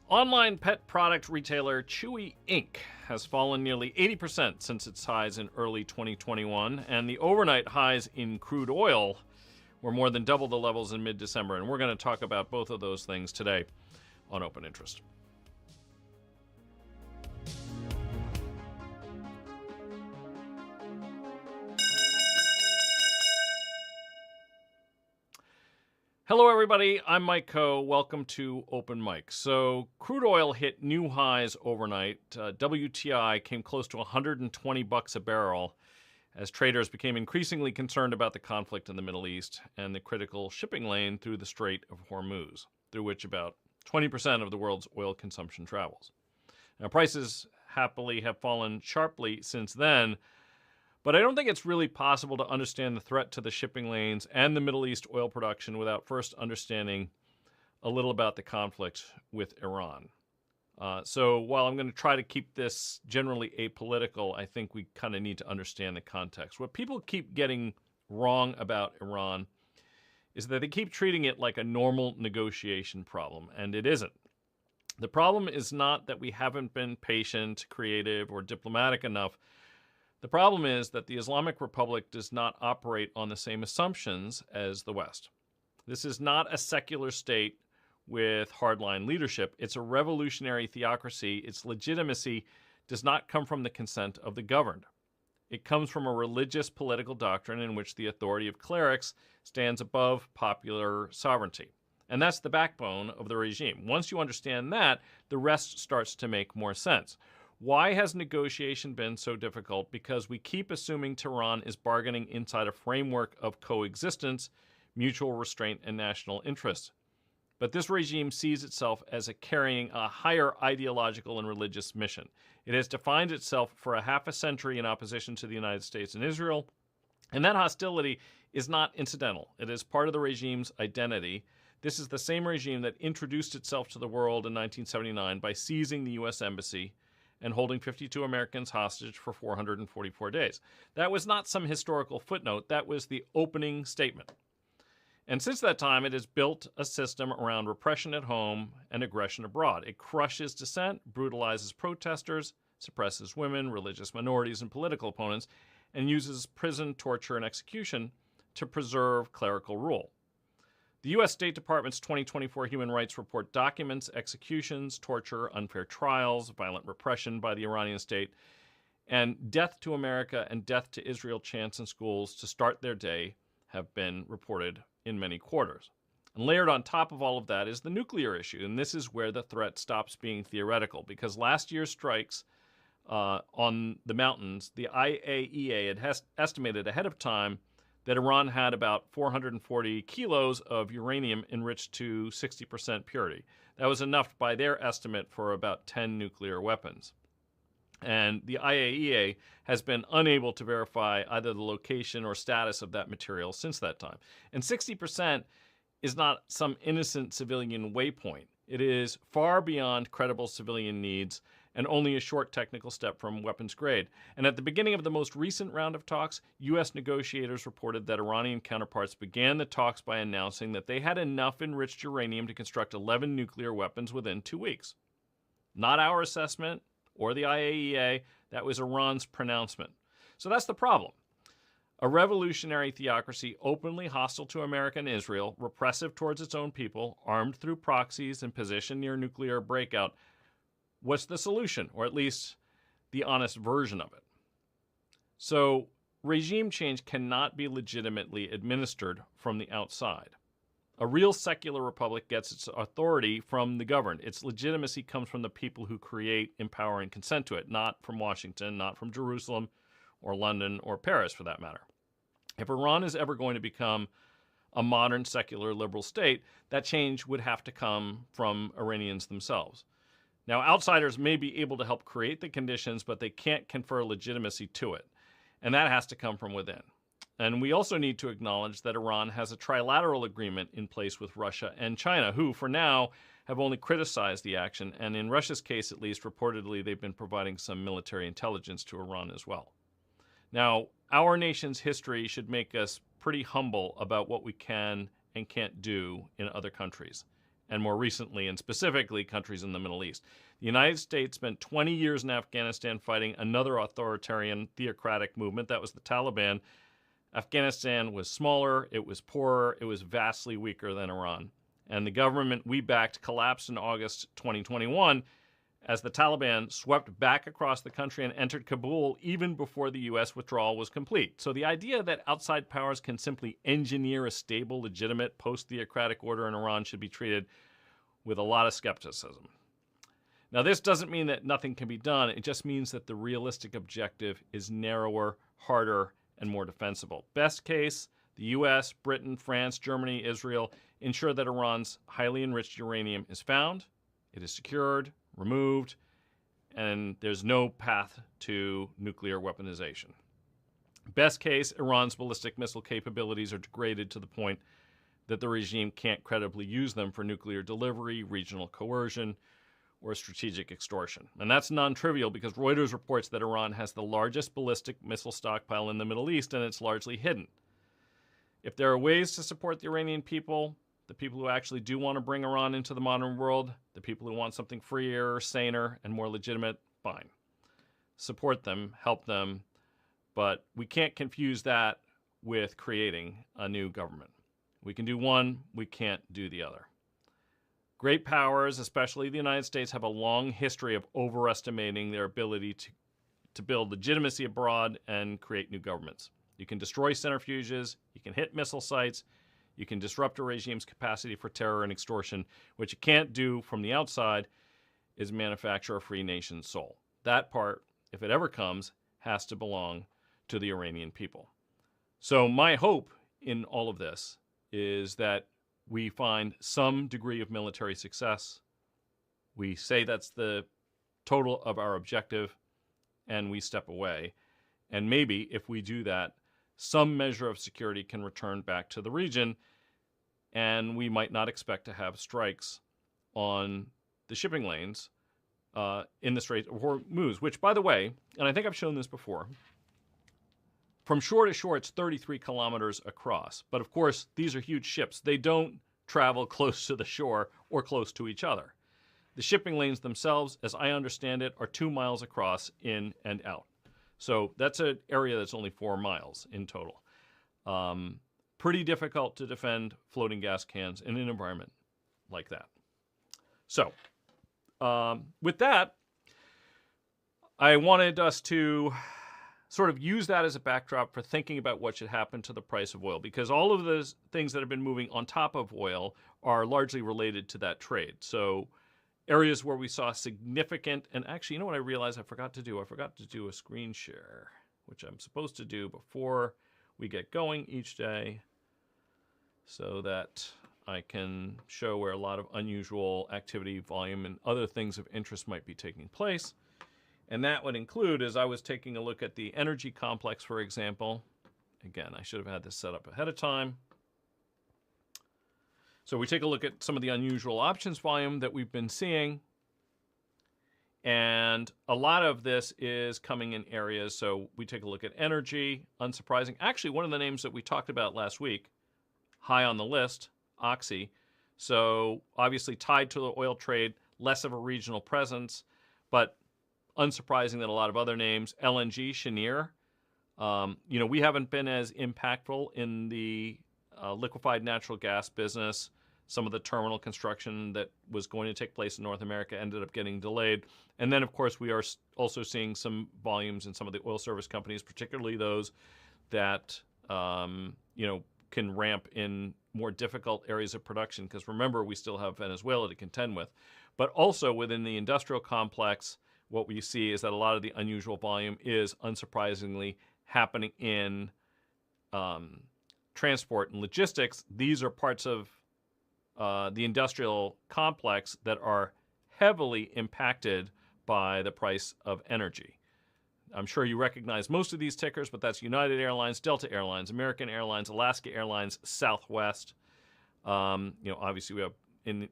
Online pet product retailer Chewy Inc. has fallen nearly 80% since its highs in early 2021, and the overnight highs in crude oil were more than double the levels in mid-December. And we're going to talk about both of those things today on Open Interest. Hello, everybody. I'm Mike Coe. Welcome to Open Mic. So, crude oil hit new highs overnight. WTI came close to $120 a barrel as traders became increasingly concerned about the conflict in the Middle East and the critical shipping lane through the Strait of Hormuz, through which about 20% of the world's oil consumption travels. Now, prices happily have fallen sharply since then, but I don't think it's really possible to understand the threat to the shipping lanes and the Middle East oil production without first understanding a little about the conflict with Iran. So while I'm going to try to keep this generally apolitical, I think we kind of need to understand the context. What people keep getting wrong about Iran is that they keep treating it like a normal negotiation problem, and it isn't. The problem is not that we haven't been patient, creative, or diplomatic enough. The problem is that the Islamic Republic does not operate on the same assumptions as the West. This is not a secular state with hardline leadership. It's a revolutionary theocracy. Its legitimacy does not come from the consent of the governed. It comes from a religious political doctrine in which the authority of clerics stands above popular sovereignty. And that's the backbone of the regime. Once you understand that, the rest starts to make more sense. Why has negotiation been so difficult? Because we keep assuming Tehran is bargaining inside a framework of coexistence, mutual restraint, and national interest. But this regime sees itself as carrying a higher ideological and religious mission. It has defined itself for a half a century in opposition to the United States and Israel, and that hostility is not incidental. It is part of the regime's identity. This is the same regime that introduced itself to the world in 1979 by seizing the U.S. Embassy and holding 52 Americans hostage for 444 days. That was not some historical footnote. That was the opening statement. And since that time, it has built a system around repression at home and aggression abroad. It crushes dissent, brutalizes protesters, suppresses women, religious minorities, and political opponents, and uses prison, torture, and execution to preserve clerical rule. The U.S. State Department's 2024 Human Rights Report documents executions, torture, unfair trials, violent repression by the Iranian state, and death to America and death to Israel chants in schools to start their day have been reported in many quarters. And layered on top of all of that is the nuclear issue, and this is where the threat stops being theoretical, because last year's strikes on the mountains, the IAEA had estimated ahead of time that Iran had about 440 kilos of uranium enriched to 60% purity. That was enough by their estimate for about 10 nuclear weapons. And the IAEA has been unable to verify either the location or status of that material since that time. And 60% is not some innocent civilian waypoint. It is far beyond credible civilian needs and only a short technical step from weapons grade. And at the beginning of the most recent round of talks, U.S. negotiators reported that Iranian counterparts began the talks by announcing that they had enough enriched uranium to construct 11 nuclear weapons within 2 weeks. Not our assessment or the IAEA, that was Iran's pronouncement. So that's the problem. A revolutionary theocracy openly hostile to America and Israel, repressive towards its own people, armed through proxies and positioned near nuclear breakout. What's the solution, or at least the honest version of it? So, regime change cannot be legitimately administered from the outside. A real secular republic gets its authority from the governed. Its legitimacy comes from the people who create, empower, and consent to it, not from Washington, not from Jerusalem, or London, or Paris, for that matter. If Iran is ever going to become a modern, secular, liberal state, that change would have to come from Iranians themselves. Now, outsiders may be able to help create the conditions, but they can't confer legitimacy to it. And that has to come from within. And we also need to acknowledge that Iran has a trilateral agreement in place with Russia and China, who, for now, have only criticized the action. And in Russia's case, at least, reportedly, they've been providing some military intelligence to Iran as well. Now, our nation's history should make us pretty humble about what we can and can't do in other countries. and more recently and specifically countries in the Middle East. The United States spent 20 years in Afghanistan fighting another authoritarian theocratic movement. That was the Taliban. Afghanistan was smaller, it was poorer, it was vastly weaker than Iran. And the government we backed collapsed in August 2021 as the Taliban swept back across the country and entered Kabul even before the U.S. withdrawal was complete. So the idea that outside powers can simply engineer a stable, legitimate, post-theocratic order in Iran should be treated with a lot of skepticism. Now, this doesn't mean that nothing can be done. It just means that the realistic objective is narrower, harder, and more defensible. Best case, the U.S., Britain, France, Germany, Israel ensure that Iran's highly enriched uranium is found, it is secured, removed, and there's no path to nuclear weaponization. Best case, Iran's ballistic missile capabilities are degraded to the point that the regime can't credibly use them for nuclear delivery, regional coercion, or strategic extortion. And that's non-trivial because Reuters reports that Iran has the largest ballistic missile stockpile in the Middle East, and it's largely hidden. If there are ways to support the Iranian people, the people who actually do want to bring Iran into the modern world, the people who want something freer, saner, and more legitimate, fine. Support them, help them, but we can't confuse that with creating a new government. We can do one, we can't do the other. Great powers, especially the United States, have a long history of overestimating their ability to build legitimacy abroad and create new governments. You can destroy centrifuges, you can hit missile sites, you can disrupt a regime's capacity for terror and extortion. What you can't do from the outside is manufacture a free nation's soul. That part, if it ever comes, has to belong to the Iranian people. So my hope in all of this is that we find some degree of military success. We say that's the total of our objective, and we step away. And maybe if we do that, some measure of security can return back to the region, and we might not expect to have strikes on the shipping lanes in the Strait of Hormuz, which, by the way, and I think I've shown this before, from shore to shore, it's 33 kilometers across. But of course, these are huge ships. They don't travel close to the shore or close to each other. The shipping lanes themselves, as I understand it, are 2 miles across in and out. So that's an area that's only 4 miles in total. Pretty difficult to defend floating gas cans in an environment like that. So with that, I wanted us to sort of use that as a backdrop for thinking about what should happen to the price of oil, because all of those things that have been moving on top of oil are largely related to that trade. So areas where we saw significant, and actually, you know what I realized I forgot to do? I forgot to do a screen share, which I'm supposed to do before we get going each day so that I can show where a lot of unusual activity, volume, and other things of interest might be taking place. And that would include, as I was taking a look at the energy complex, for example. Again, I should have had this set up ahead of time. So we take a look at some of the unusual options volume that we've been seeing. And a lot of this is coming in areas. So we take a look at energy, unsurprising. Actually, one of the names that we talked about last week, high on the list, Oxy. So obviously tied to the oil trade, less of a regional presence, but unsurprising that a lot of other names, LNG, Cheniere. We haven't been as impactful in the liquefied natural gas business. Some of the terminal construction that was going to take place in North America ended up getting delayed. And then, of course, we are also seeing some volumes in some of the oil service companies, particularly those that, can ramp in more difficult areas of production. Because remember, we still have Venezuela to contend with. But also within the industrial complex, what we see is that a lot of the unusual volume is, unsurprisingly, happening in transport and logistics. These are parts of the industrial complex that are heavily impacted by the price of energy. I'm sure you recognize most of these tickers, but that's United Airlines, Delta Airlines, American Airlines, Alaska Airlines, Southwest. Obviously we have in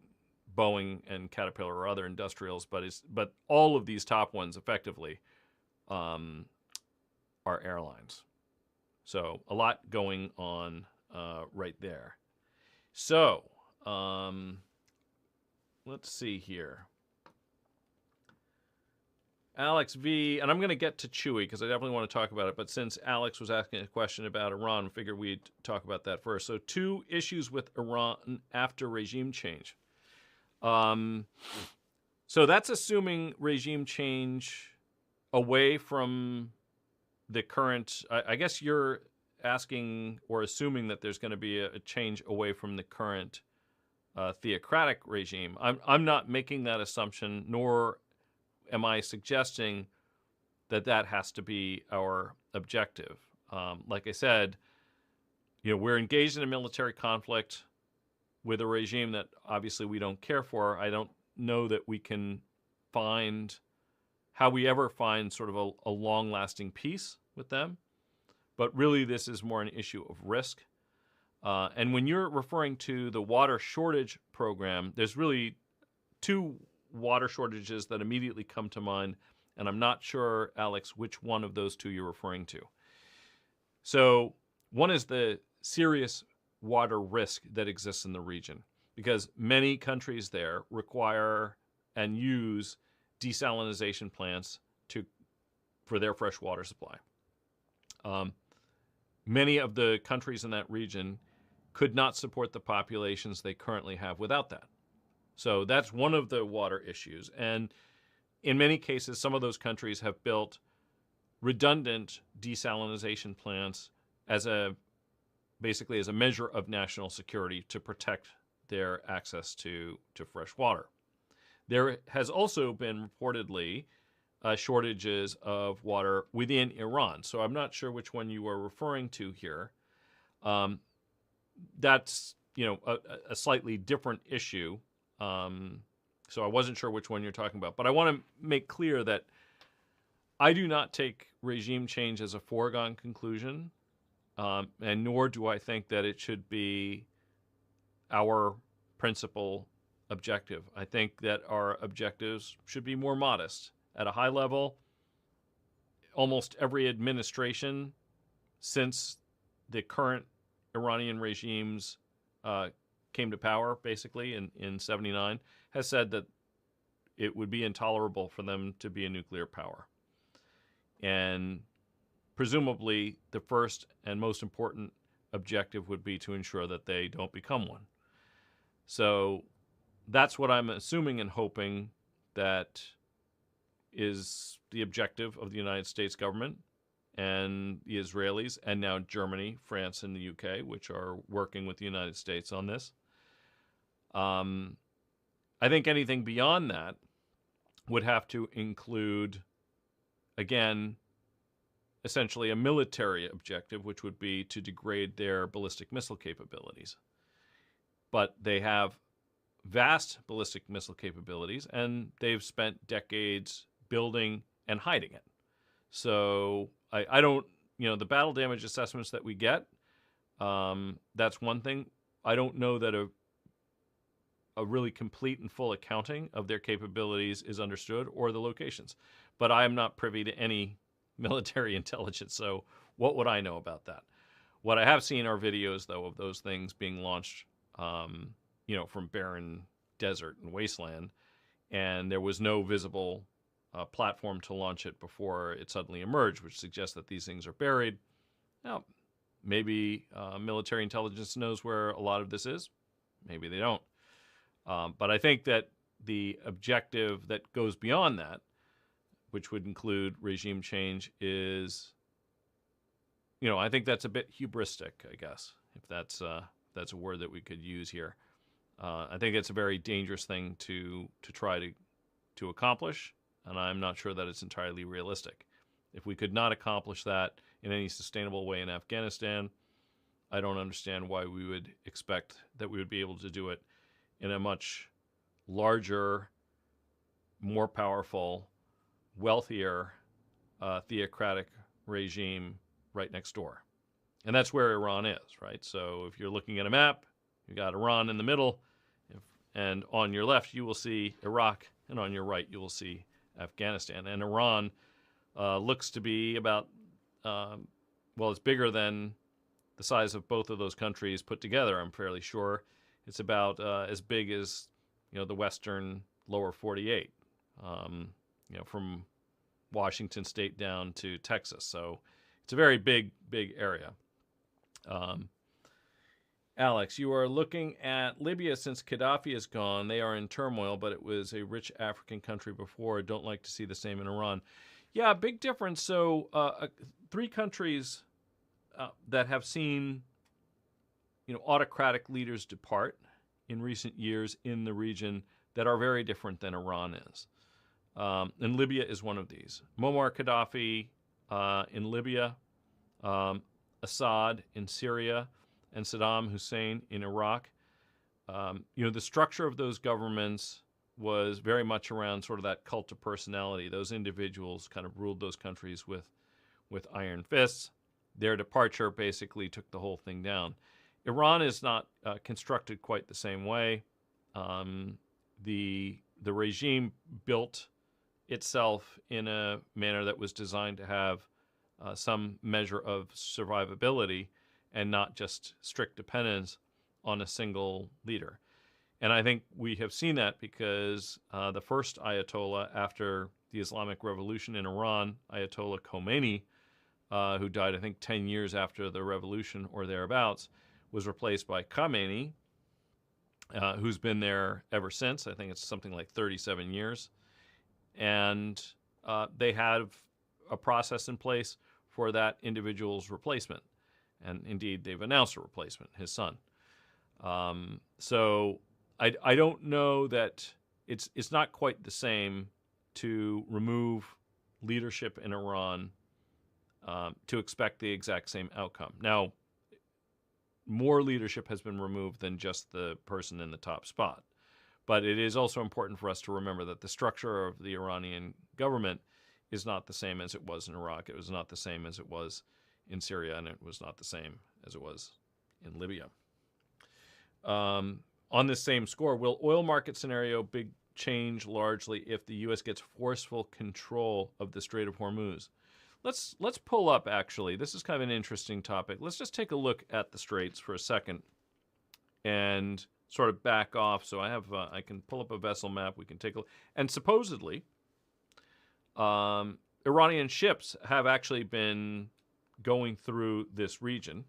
Boeing and Caterpillar or other industrials, but all of these top ones effectively are airlines. So a lot going on right there. So let's see here. Alex V, and I'm going to get to Chewy because I definitely want to talk about it, but since Alex was asking a question about Iran, I figured we'd talk about that first. So 2 issues with Iran after regime change. So that's assuming regime change away from the current, I guess you're asking or assuming that there's going to be a change away from the current theocratic regime. I'm not making that assumption, nor am I suggesting that that has to be our objective. Like I said, we're engaged in a military conflict with a regime that obviously we don't care for. I don't know that we can find how we ever find sort of a long-lasting peace with them. But really, this is more an issue of risk. And when you're referring to the water shortage program, there's really 2 water shortages that immediately come to mind. And I'm not sure, Alex, which one of those 2 you're referring to. So one is the serious water risk that exists in the region, because many countries there require and use desalination plants for their fresh water supply. Many of the countries in that region could not support the populations they currently have without that. So that's one of the water issues. And in many cases, some of those countries have built redundant desalination plants basically as a measure of national security to protect their access to fresh water. There has also been reportedly shortages of water within Iran. So I'm not sure which one you are referring to here. That's a slightly different issue. So I wasn't sure which one you're talking about. But I want to make clear that I do not take regime change as a foregone conclusion, and nor do I think that it should be our principal objective. I think that our objectives should be more modest. At a high level, almost every administration since the current Iranian regimes came to power, basically, in 79, has said that it would be intolerable for them to be a nuclear power. And presumably, the first and most important objective would be to ensure that they don't become one. So that's what I'm assuming and hoping that is the objective of the United States government and the Israelis, and now Germany, France, and the UK, which are working with the United States on this. I think anything beyond that would have to include, again, essentially a military objective, which would be to degrade their ballistic missile capabilities. But they have vast ballistic missile capabilities, and they've spent decades building and hiding it. So I don't, the battle damage assessments that we get, that's one thing. I don't know that a really complete and full accounting of their capabilities is understood, or the locations. But I am not privy to any military intelligence, so what would I know about that? What I have seen are videos, though, of those things being launched, from barren desert and wasteland, and there was no visible platform to launch it before it suddenly emerged, which suggests that these things are buried. Now, maybe military intelligence knows where a lot of this is. Maybe they don't. But I think that the objective that goes beyond that, which would include regime change, is, I think that's a bit hubristic, I guess, if that's a word that we could use here. I think it's a very dangerous thing to try to accomplish, and I'm not sure that it's entirely realistic. If we could not accomplish that in any sustainable way in Afghanistan, I don't understand why we would expect that we would be able to do it in a much larger, more powerful, wealthier, theocratic regime right next door. And that's where Iran is, right? So if you're looking at a map, you got Iran in the middle, and on your left you will see Iraq, and on your right you will see Afghanistan. And Iran looks to be about, it's bigger than the size of both of those countries put together, I'm fairly sure. It's about as big as the western lower 48, from Washington State down to Texas. So it's a very big area. Alex, you are looking at Libya since Gaddafi is gone. They are in turmoil, but it was a rich African country before. Don't like to see the same in Iran. Yeah, big difference. So 3 countries that have seen autocratic leaders depart in recent years in the region that are very different than Iran is. And Libya is one of these. Muammar Gaddafi in Libya, Assad in Syria, and Saddam Hussein in Iraq. The structure of those governments was very much around sort of that cult of personality. Those individuals kind of ruled those countries with iron fists. Their departure basically took the whole thing down. Iran is not constructed quite the same way. The regime built itself in a manner that was designed to have some measure of survivability and not just strict dependence on a single leader. And I think we have seen that because the first Ayatollah after the Islamic Revolution in Iran, Ayatollah Khomeini, who died, I think, 10 years after the revolution or thereabouts, was replaced by Khamenei, who's been there ever since. I think it's something like 37 years. And they have a process in place for that individual's replacement. And indeed, they've announced a replacement, his son. So I don't know that it's not quite the same to remove leadership in Iran to expect the exact same outcome. Now, more leadership has been removed than just the person in the top spot. But it is also important for us to remember that the structure of the Iranian government is not the same as it was in Iraq. It was not the same as it was in Syria, and it was not the same as it was in Libya. On this same score, will oil market scenario big change largely if the U.S. gets forceful control of the Strait of Hormuz? Let's pull up, actually. This is kind of an interesting topic. Let's just take a look at the straits for a second and sort of back off. So I can pull up a vessel map. We can take a look. And supposedly, Iranian ships have actually been going through this region.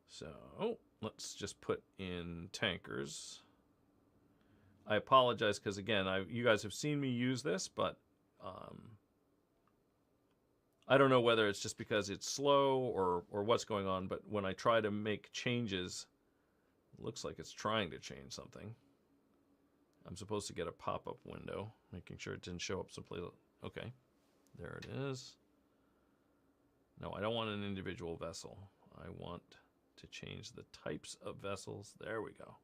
So let's just put in tankers. I apologize because, again, you guys have seen me use this, but I don't know whether it's just because it's slow or what's going on, but when I try to make changes, it looks like it's trying to change something. I'm supposed to get a pop-up window, making sure it didn't show up someplace. Okay, there it is. No, I don't want an individual vessel. I want to change the types of vessels. There we go.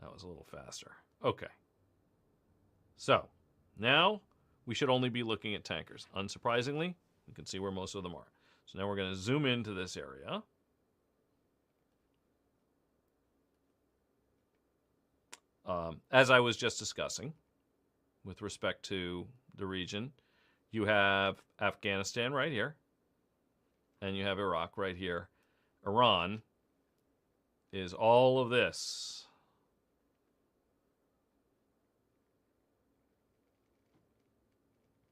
That was a little faster. Okay. So, now we should only be looking at tankers. Unsurprisingly, you can see where most of them are. So now we're going to zoom into this area. As I was just discussing, with respect to the region, you have Afghanistan right here, and you have Iraq right here. Iran is all of this.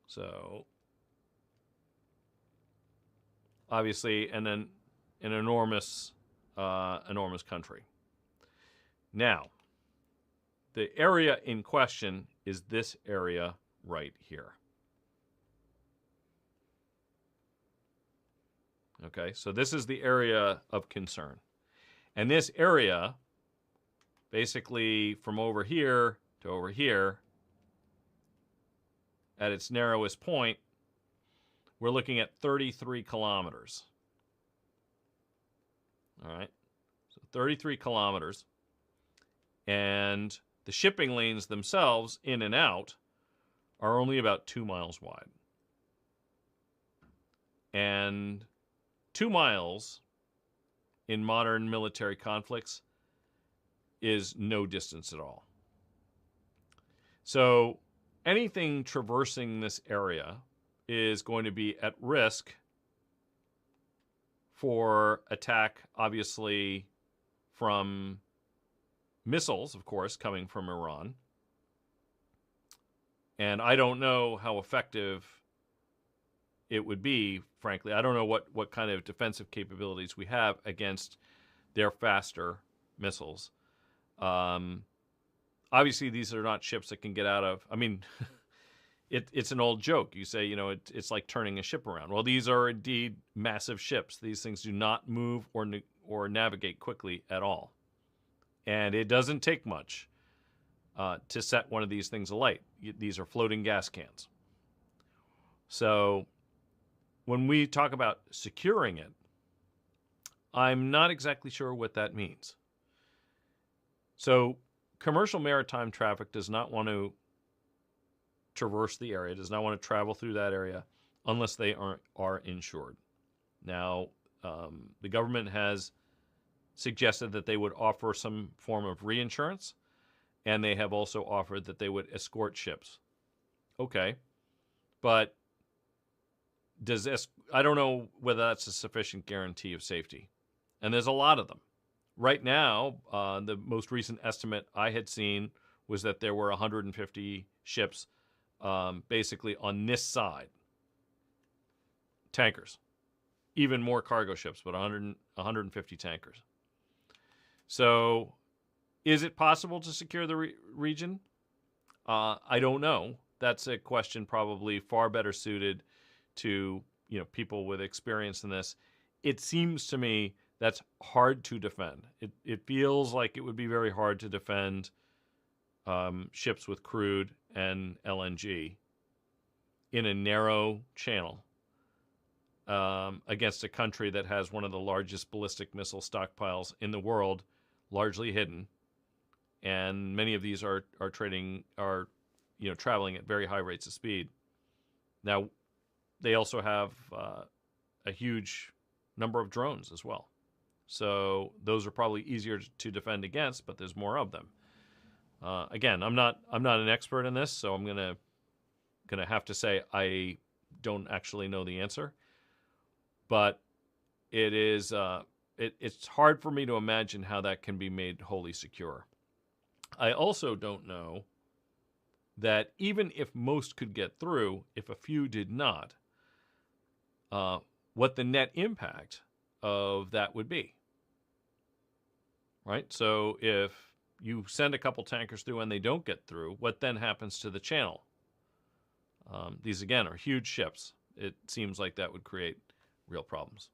So, obviously, and then an enormous country. Now, the area in question is this area right here. Okay, so this is the area of concern. And this area, basically from over here to over here, at its narrowest point, we're looking at 33 kilometers. All right, so 33 kilometers. And the shipping lanes themselves, in and out, are only about 2 miles wide. And 2 miles in modern military conflicts is no distance at all. So anything traversing this area is going to be at risk for attack, obviously, from missiles, of course, coming from Iran. And I don't know how effective it would be, frankly. I don't know what kind of defensive capabilities we have against their faster missiles. Obviously, these are not ships that can get out of... I mean, it's an old joke. You say, it's like turning a ship around. Well, these are indeed massive ships. These things do not move or navigate quickly at all. And it doesn't take much to set one of these things alight. These are floating gas cans. So when we talk about securing it, I'm not exactly sure what that means. So commercial maritime traffic does not want to traverse the area, does not want to travel through that area unless they are insured. Now, the government has suggested that they would offer some form of reinsurance, and they have also offered that they would escort ships. Okay, but I don't know whether that's a sufficient guarantee of safety. And there's a lot of them. Right now, the most recent estimate I had seen was that there were 150 ships basically on this side. Tankers. Even more cargo ships, but 150 tankers. So, is it possible to secure the region? I don't know. That's a question probably far better suited to people with experience in this. It seems to me that's hard to defend. It feels like it would be very hard to defend ships with crude and LNG in a narrow channel against a country that has one of the largest ballistic missile stockpiles in the world, largely hidden, and many of these are traveling at very high rates of speed. Now, they also have a huge number of drones as well, so those are probably easier to defend against, but there's more of them. Again, I'm not an expert in this, so I'm gonna have to say I don't actually know the answer, but it is it's hard for me to imagine how that can be made wholly secure. I also don't know that even if most could get through, if a few did not, what the net impact of that would be. Right? So if you send a couple tankers through and they don't get through, what then happens to the channel? These, again, are huge ships. It seems like that would create real problems.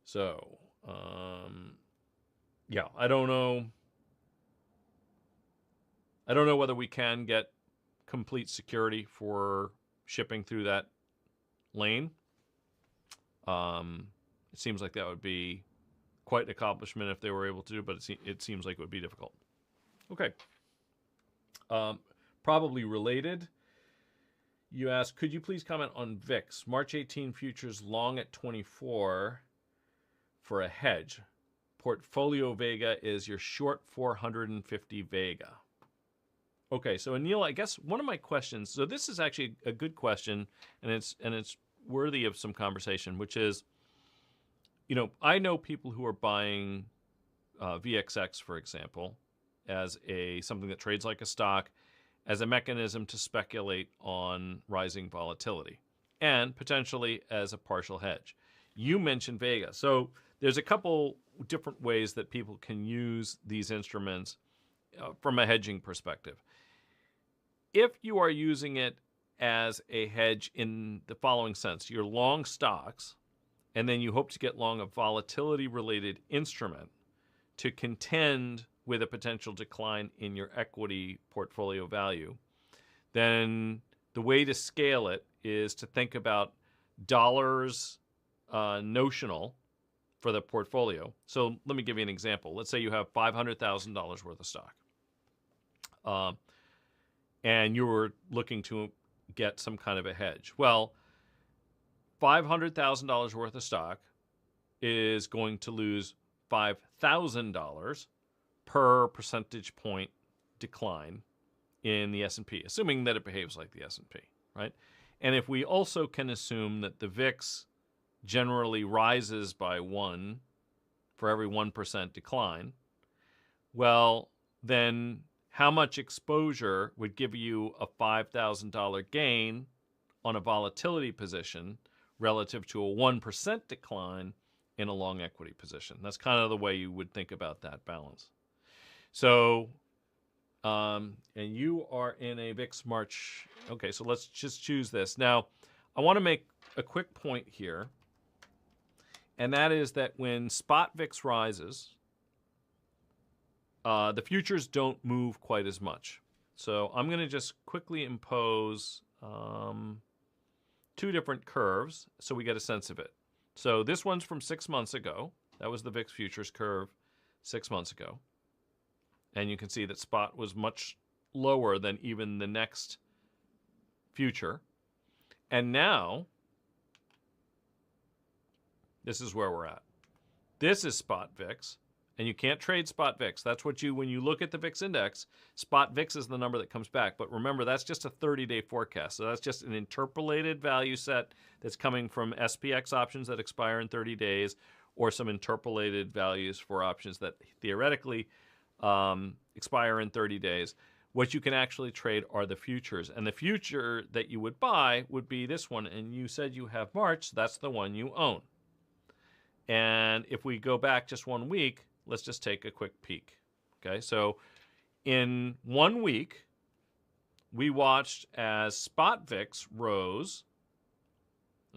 So, yeah, I don't know. I don't know whether we can get complete security for shipping through that lane. It seems like that would be quite an accomplishment if they were able to, but it seems like it would be difficult. Okay. Probably related. You asked, could you please comment on VIX? March 18 futures long at 24 for a hedge. Portfolio Vega is your short 450 Vega. Okay, so Anil, I guess one of my questions, so this is actually a good question, and it's worthy of some conversation, which is, I know people who are buying VXX, for example, as something that trades like a stock, as a mechanism to speculate on rising volatility, and potentially as a partial hedge. You mentioned Vega. So there's a couple different ways that people can use these instruments from a hedging perspective. If you are using it as a hedge in the following sense, you're long stocks, and then you hope to get long a volatility-related instrument to contend with a potential decline in your equity portfolio value, then the way to scale it is to think about dollars notional for the portfolio. So let me give you an example. Let's say you have $500,000 worth of stock, and you were looking to get some kind of a hedge. Well, $500,000 worth of stock is going to lose $5,000 per percentage point decline in the S&P, assuming that it behaves like the S&P, right? And if we also can assume that the VIX generally rises by 1 for every 1% decline. Well, then how much exposure would give you a $5,000 gain on a volatility position relative to a 1% decline in a long equity position? That's kind of the way you would think about that balance. So, and you are in a VIX March. Okay, so let's just choose this. Now, I want to make a quick point here, and that is that when spot VIX rises, the futures don't move quite as much. So I'm going to just quickly impose 2 different curves so we get a sense of it. So this one's from 6 months ago. That was the VIX futures curve 6 months ago. And you can see that spot was much lower than even the next future. And now, this is where we're at. This is spot VIX. And you can't trade spot VIX. That's what when you look at the VIX index, spot VIX is the number that comes back. But remember, that's just a 30-day forecast. So that's just an interpolated value set that's coming from SPX options that expire in 30 days or some interpolated values for options that theoretically expire in 30 days. What you can actually trade are the futures. And the future that you would buy would be this one. And you said you have March. So that's the one you own. And if we go back just 1 week, let's just take a quick peek. Okay, so in 1 week, we watched as spot VIX rose.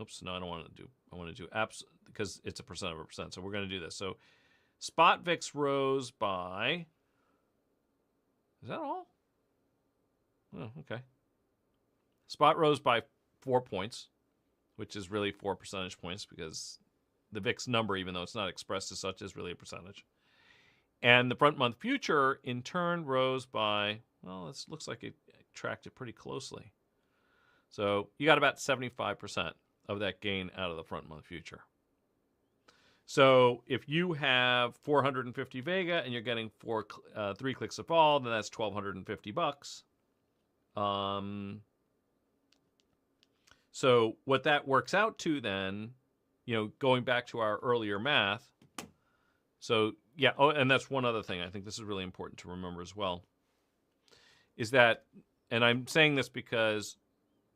Oops, no, I don't want to do. I want to do apps because it's a percent of a percent. So we're going to do this. So spot VIX rose by. Is that all? Oh, okay. Spot rose by 4 points, which is really 4 percentage points because the VIX number, even though it's not expressed as such, is really a percentage. And the front month future, in turn, rose by, well, it looks like it tracked it pretty closely. So you got about 75% of that gain out of the front month future. So if you have 450 Vega and you're getting 3 clicks of vol, then that's $1,250. So what that works out to then, going back to our earlier math. So yeah, oh, and that's one other thing. I think this is really important to remember as well. Is that, and I'm saying this because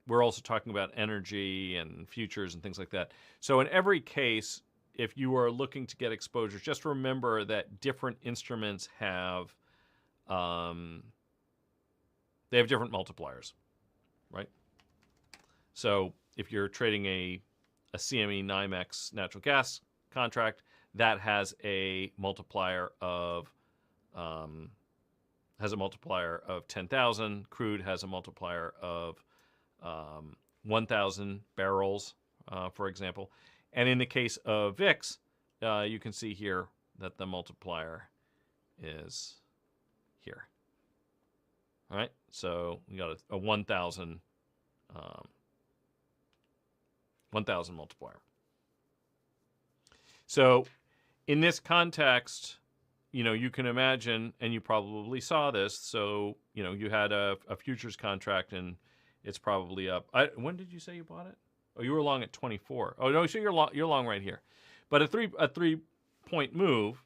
we're also talking about energy and futures and things like that. So in every case, if you are looking to get exposure, just remember that different instruments have, they have different multipliers, right? So if you're trading a CME NYMEX natural gas contract, that has a multiplier of 10,000. Crude has a multiplier of 1,000 barrels, for example. And in the case of VIX, you can see here that the multiplier is here. All right, so we got a 1,000 multiplier. So in this context, you can imagine, and you probably saw this, so, you had a futures contract and it's probably up. When did you say you bought it? Oh, you were long at 24. Oh, no, so you're long right here. But a 3-point move,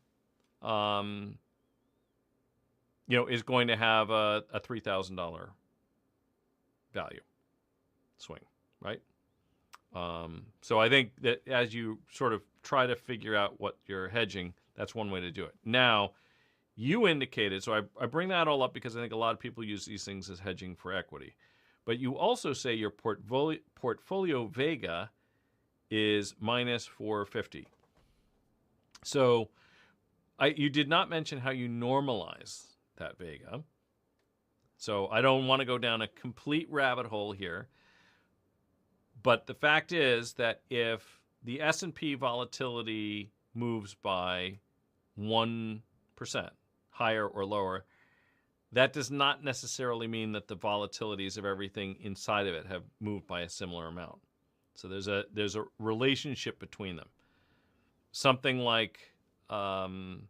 is going to have a $3,000 value swing, right? So I think that as you sort of try to figure out what you're hedging, that's one way to do it. Now, you indicated, so I bring that all up because I think a lot of people use these things as hedging for equity. But you also say your portfolio Vega is minus 450. So you did not mention how you normalize that Vega. So I don't want to go down a complete rabbit hole here. But the fact is that if the S&P volatility moves by 1%, higher or lower, that does not necessarily mean that the volatilities of everything inside of it have moved by a similar amount. So there's a relationship between them. Something like, something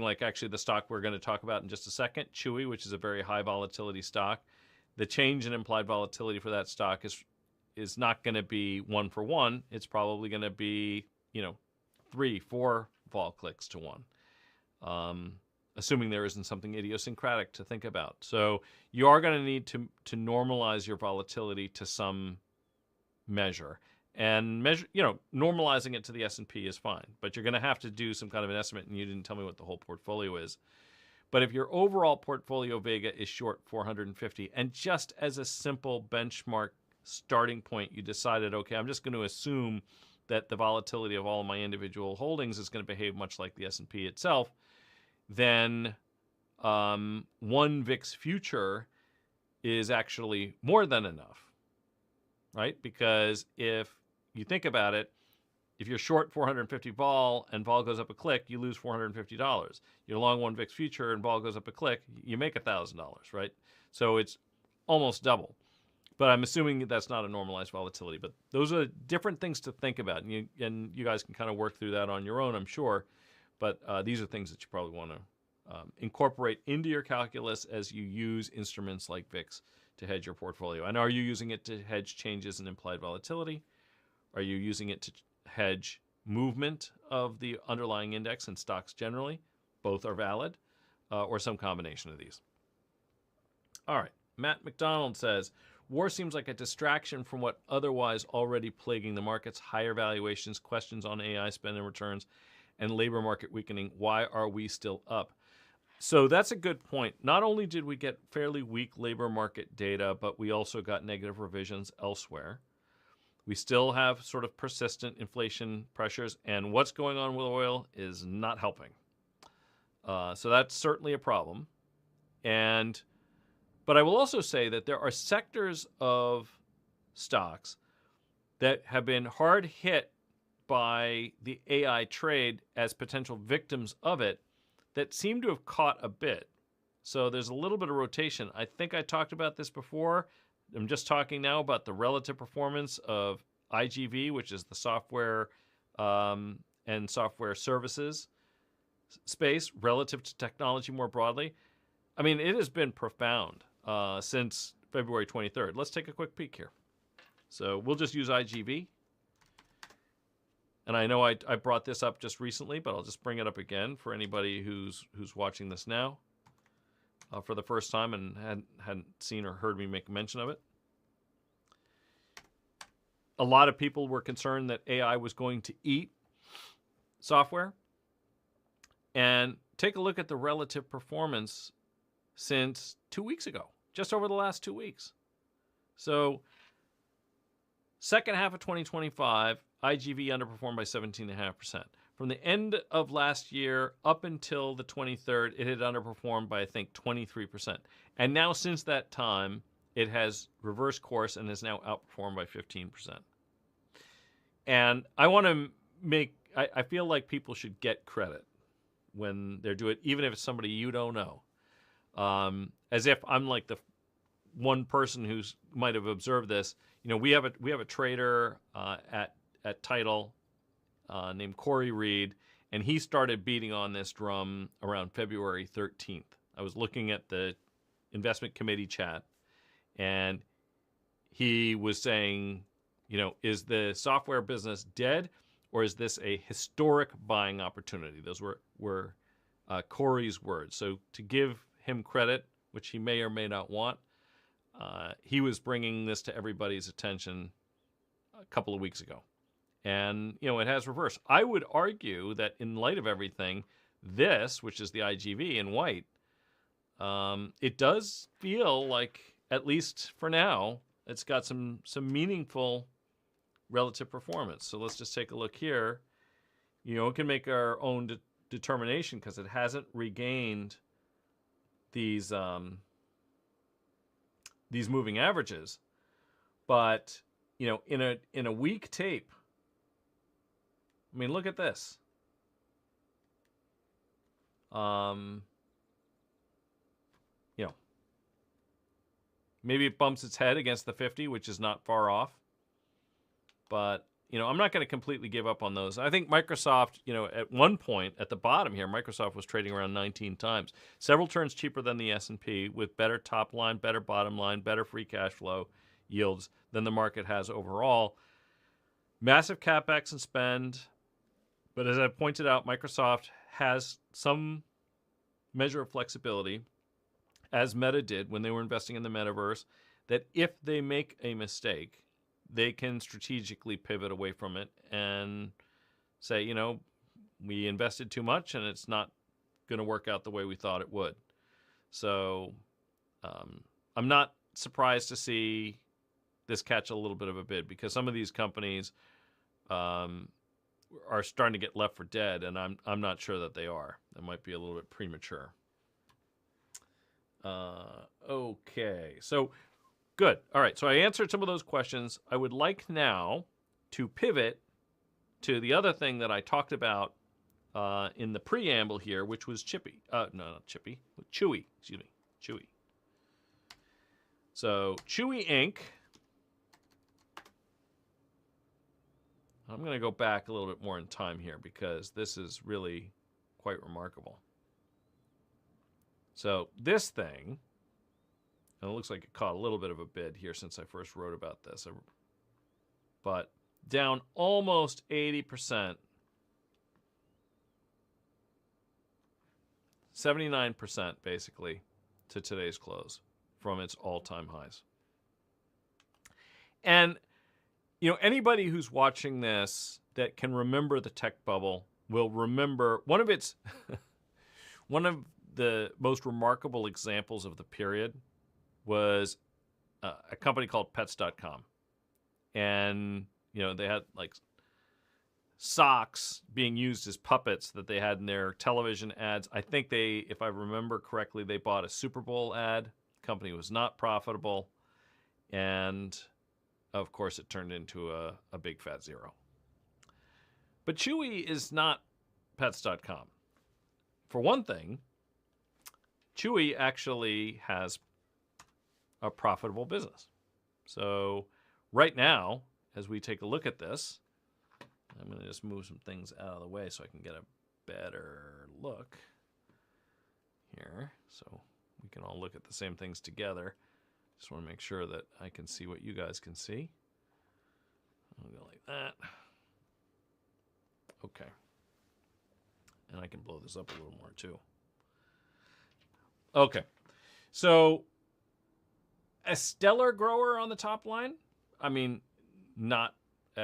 like actually the stock we're going to talk about in just a second, Chewy, which is a very high volatility stock. The change in implied volatility for that stock is not going to be 1 for 1. It's probably going to be, 3, 4 vol clicks to 1, assuming there isn't something idiosyncratic to think about. So you are going to need to normalize your volatility to some measure. And normalizing it to the S&P is fine, but you're going to have to do some kind of an estimate, and you didn't tell me what the whole portfolio is. But if your overall portfolio vega is short 450, and just as a simple benchmark starting point, you decided, okay, I'm just going to assume that the volatility of all of my individual holdings is going to behave much like the S&P itself, then one VIX future is actually more than enough, right? Because if you think about it, if you're short 450 vol and vol goes up a click, you lose $450. You're long one VIX future and vol goes up a click, you make $1,000, right? So it's almost double. But I'm assuming that's not a normalized volatility. But those are different things to think about, and you guys can kind of work through that on your own, I'm sure. But these are things that you probably want to incorporate into your calculus as you use instruments like VIX to hedge your portfolio. And are you using it to hedge changes in implied volatility? Are you using it to hedge movement of the underlying index and stocks generally? Both are valid, or some combination of these. All right. Matt McDonald says, war seems like a distraction from what otherwise already plaguing the markets, higher valuations, questions on AI spend and returns, and labor market weakening. Why are we still up? So that's a good point. Not only did we get fairly weak labor market data, but we also got negative revisions elsewhere. We still have sort of persistent inflation pressures, and what's going on with oil is not helping. So that's certainly a problem. But I will also say that there are sectors of stocks that have been hard hit by the AI trade as potential victims of it that seem to have caught a bit. So there's a little bit of rotation. I think I talked about this before. I'm just talking now about the relative performance of IGV, which is the software and software services space relative to technology more broadly. I mean, it has been profound since February 23rd. Let's take a quick peek here. So we'll just use IGV. And I know I brought this up just recently, but I'll just bring it up again for anybody who's watching this now for the first time and hadn't seen or heard me make mention of it. A lot of people were concerned that AI was going to eat software. And take a look at the relative performance since 2 weeks ago, just over the last 2 weeks. So second half of 2025, IGV underperformed by 17.5%. From the end of last year up until the 23rd, it had underperformed by, I think, 23%. And now since that time, it has reversed course and has now outperformed by 15%. And I want to I feel like people should get credit when they're doing it, even if it's somebody you don't know. As if I'm like the one person who's might have observed this. You know, we have a trader at Title named Corey Reed, and he started beating on this drum around February 13th. I was looking at the investment committee chat, and he was saying, you know, is the software business dead, or is this a historic buying opportunity? Those were Corey's words. So to give him credit, which he may or may not want, he was bringing this to everybody's attention a couple of weeks ago. And, you know, it has reversed. I would argue that in light of everything, this, which is the IGV in white, it does feel like, at least for now, it's got some meaningful relative performance. So let's just take a look here. You know, it can make our own determination because it hasn't regained these moving averages. But, you know, in a weak tape, I mean, look at this. You know, maybe it bumps its head against the 50, which is not far off. But, you know, I'm not going to completely give up on those. I think Microsoft, you know, at one point at the bottom here, Microsoft was trading around 19 times. Several turns cheaper than the S&P with better top line, better bottom line, better free cash flow yields than the market has overall. Massive CapEx and spend, But as I pointed out, Microsoft has some measure of flexibility, as Meta did when they were investing in the metaverse, that if they make a mistake, they can strategically pivot away from it and say, we invested too much and it's not going to work out the way we thought it would. So I'm not surprised to see this catch a little bit of a bid, because some of these companies are starting to get left for dead, and I'm not sure that they are. That might be a little bit premature. Okay, so good. All right, so I answered some of those questions. I would like now to pivot to the other thing that I talked about in the preamble here, which was Chewy. Excuse me, Chewy. So Chewy Inc. I'm going to go back a little bit more in time here because this is really quite remarkable. So this thing, and it looks like it caught a little bit of a bid here since I first wrote about this, but down almost 80%, 79% basically to today's close from its all-time highs. And anybody who's watching this that can remember the tech bubble will remember one of the most remarkable examples of the period was a company called Pets.com. And, they had like socks being used as puppets that they had in their television ads. I think if I remember correctly, they bought a Super Bowl ad. The company was not profitable. And of course, it turned into a big fat zero. But Chewy is not Pets.com. For one thing, Chewy actually has a profitable business. So right now, as we take a look at this, I'm going to just move some things out of the way so I can get a better look here. So we can all look at the same things together. Just want to make sure that I can see what you guys can see. I'll go like that. Okay. And I can blow this up a little more too. Okay. So a stellar grower on the top line. I mean, not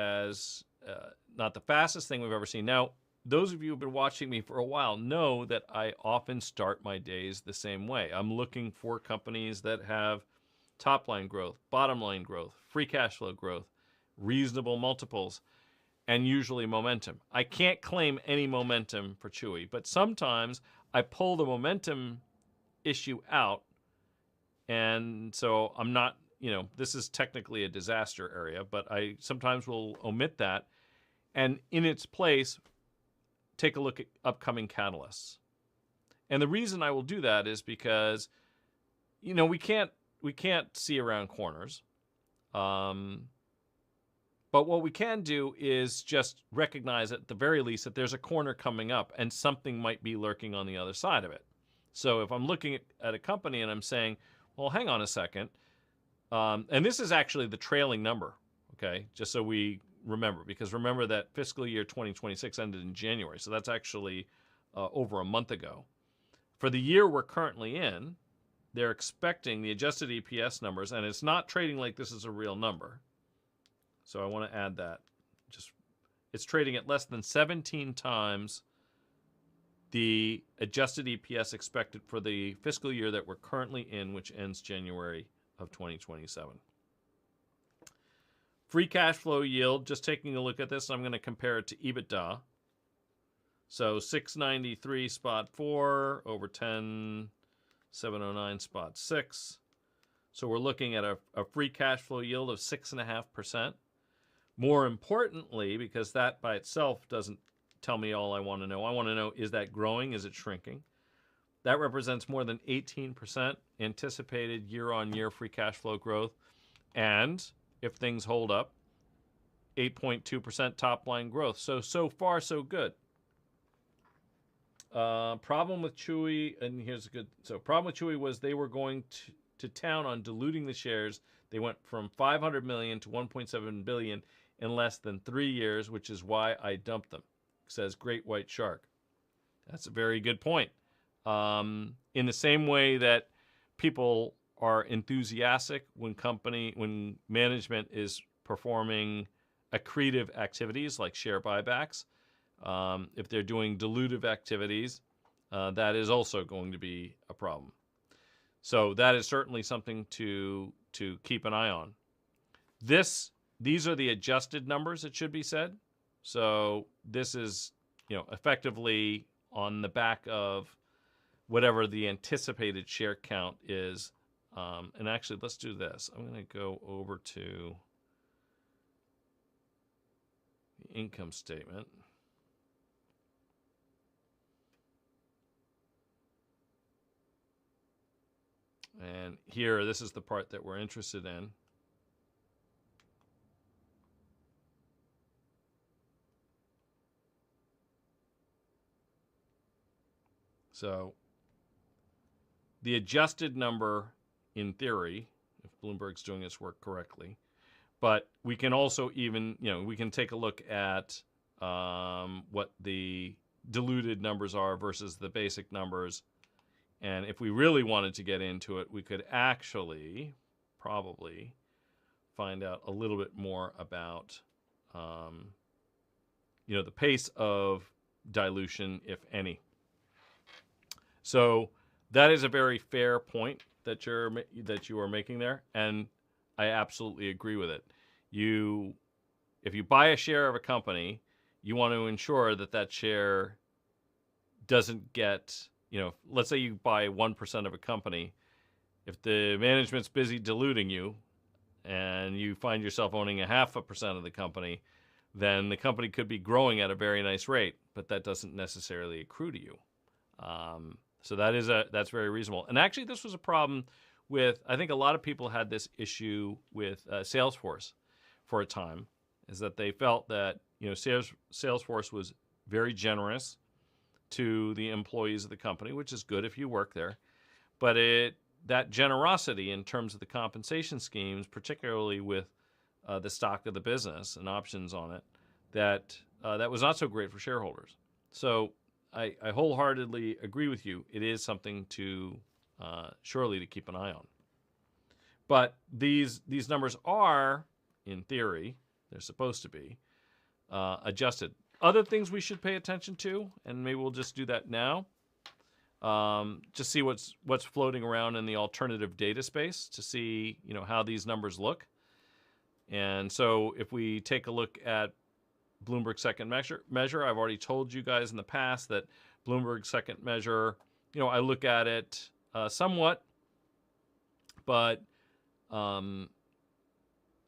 the fastest thing we've ever seen. Now, those of you who've been watching me for a while know that I often start my days the same way. I'm looking for companies that have top line growth, bottom line growth, free cash flow growth, reasonable multiples, and usually momentum. I can't claim any momentum for Chewy, but sometimes I pull the momentum issue out, and so I'm not, this is technically a disaster area, but I sometimes will omit that, and in its place, take a look at upcoming catalysts. And the reason I will do that is because, we can't see around corners. But what we can do is just recognize at the very least that there's a corner coming up and something might be lurking on the other side of it. So if I'm looking at a company and I'm saying, well, hang on a second, and this is actually the trailing number, okay, just so we remember, because remember that fiscal year 2026 ended in January, so that's actually over a month ago. For the year we're currently in, they're expecting the adjusted EPS numbers, and it's not trading like this is a real number. So I want to add that. It's trading at less than 17 times the adjusted EPS expected for the fiscal year that we're currently in, which ends January of 2027. Free cash flow yield, just taking a look at this, I'm going to compare it to EBITDA. So 693 spot 4 over 10, 709 spot 6. So we're looking at a free cash flow yield of 6.5%. More importantly, because that by itself doesn't tell me all I want to know, is that growing? Is it shrinking? That represents more than 18% anticipated year-on-year free cash flow growth. And if things hold up, 8.2% top-line growth. So far, so good. Problem with Chewy, and here's a good... So problem with Chewy was they were going to town on diluting the shares. They went from $500 million to $1.7 billion in less than 3 years, which is why I dumped them. says Great White Shark. That's a very good point. In the same way that people are enthusiastic when management is performing accretive activities like share buybacks, if they're doing dilutive activities, that is also going to be a problem. So that is certainly something to keep an eye on. These are the adjusted numbers, it should be said. So this is, effectively on the back of whatever the anticipated share count is. And actually, let's do this. I'm going to go over to the income statement. And here, this is the part that we're interested in. So the adjusted number, in theory, if Bloomberg's doing its work correctly, but we can also even, we can take a look at what the diluted numbers are versus the basic numbers. And if we really wanted to get into it, we could actually probably find out a little bit more about, the pace of dilution, if any. So that is a very fair point that you are making there, and I absolutely agree with it. If you buy a share of a company, you want to ensure that share doesn't get, let's say you buy 1% of a company. If the management's busy diluting you and you find yourself owning 0.5% of the company, then the company could be growing at a very nice rate, but that doesn't necessarily accrue to you. So that's very reasonable. And actually, this was a problem with, I think a lot of people had this issue with Salesforce for a time, is that they felt that Salesforce was very generous to the employees of the company, which is good if you work there. But that generosity in terms of the compensation schemes, particularly with the stock of the business and options on it, that was not so great for shareholders. So I wholeheartedly agree with you. It is something to surely to keep an eye on. But these numbers are, in theory, they're supposed to be adjusted. Other things we should pay attention to, and maybe we'll just do that now. Just see what's floating around in the alternative data space to see how these numbers look. And so if we take a look at Bloomberg second measure, I've already told you guys in the past that Bloomberg second measure, I look at it somewhat, but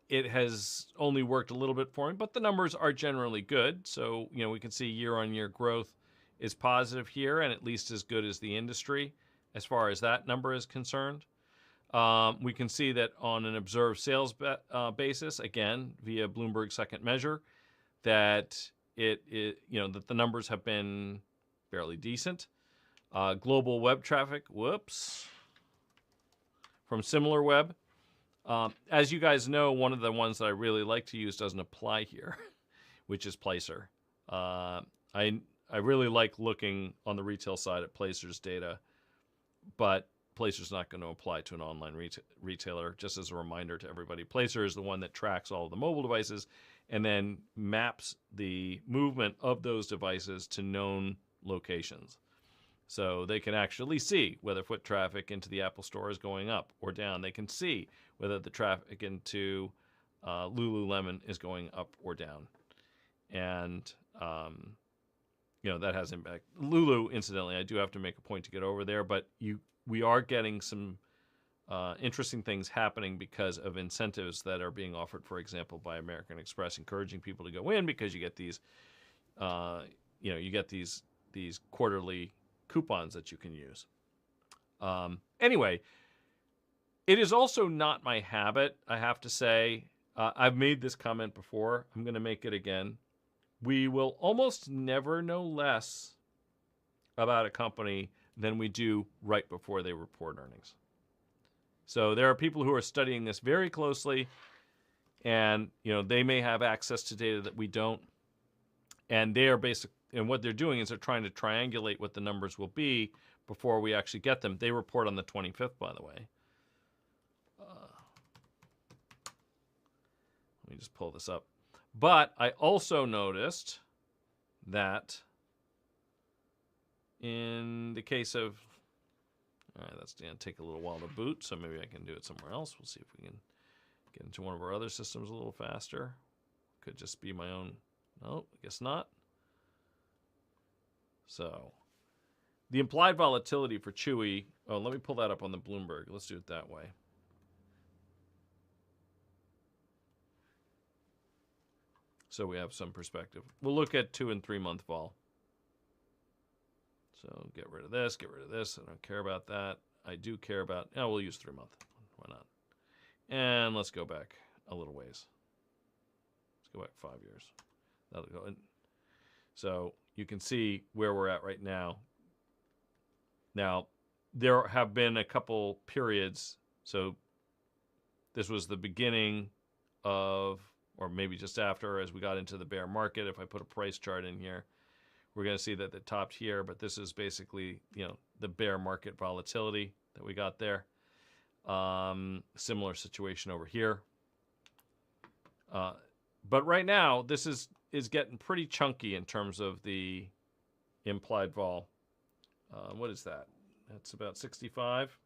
it has only worked a little bit for me, but the numbers are generally good. So, we can see year-on-year growth is positive here and at least as good as the industry as far as that number is concerned. We can see that on an observed sales basis, again, via Bloomberg second measure, that that the numbers have been fairly decent. Global web traffic, from SimilarWeb. As you guys know, one of the ones that I really like to use doesn't apply here, which is Placer. I really like looking on the retail side at Placer's data, but Placer's not going to apply to an online retailer. Just as a reminder to everybody, Placer is the one that tracks all of the mobile devices and then maps the movement of those devices to known locations. So they can actually see whether foot traffic into the Apple Store is going up or down. They can see whether the traffic into Lululemon is going up or down. And, that has impact. Lulu, incidentally, I do have to make a point to get over there, but we are getting some interesting things happening because of incentives that are being offered, for example, by American Express, encouraging people to go in because you get these, these quarterly coupons that you can use. Anyway, it is also not my habit, I have to say. I've made this comment before. I'm going to make it again. We will almost never know less about a company than we do right before they report earnings. So there are people who are studying this very closely, and they may have access to data that we don't, and they are what they're doing is they're trying to triangulate what the numbers will be before we actually get them. They report on the 25th, by the way. Let me just pull this up. But I also noticed that in the case of, all right, that's going to take a little while to boot, so maybe I can do it somewhere else. We'll see if we can get into one of our other systems a little faster. Could just be my own. No, I guess not. So the implied volatility for Chewy, oh, let me pull that up on the Bloomberg. Let's do it that way. So we have some perspective. We'll look at 2 and 3 month vol. So get rid of this, get rid of this. I don't care about that. I do care about, we'll use 3 month. Why not? And let's go back a little ways. Let's go back 5 years. That'll go in. So you can see where we're at right now. Now, there have been a couple periods. So this was the beginning of, or maybe just after, as we got into the bear market. If I put a price chart in here, we're going to see that it topped here, but this is basically, the bear market volatility that we got there. Similar situation over here. But right now, this is getting pretty chunky in terms of the implied vol. What is that? That's about 65.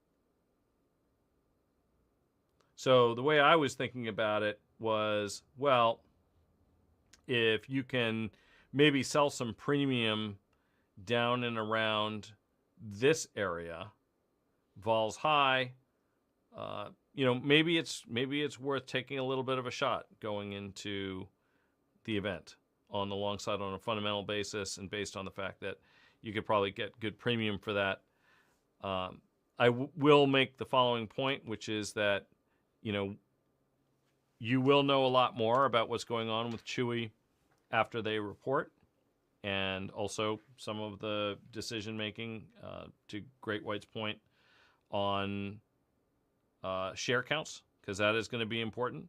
So the way I was thinking about it was, well, if you can maybe sell some premium down and around this area, vol's high, maybe it's worth taking a little bit of a shot going into the event on the long side on a fundamental basis, and based on the fact that you could probably get good premium for that. I will make the following point, which is that, you will know a lot more about what's going on with Chewy after they report, and also some of the decision making, to Great White's point, on share counts, because that is going to be important.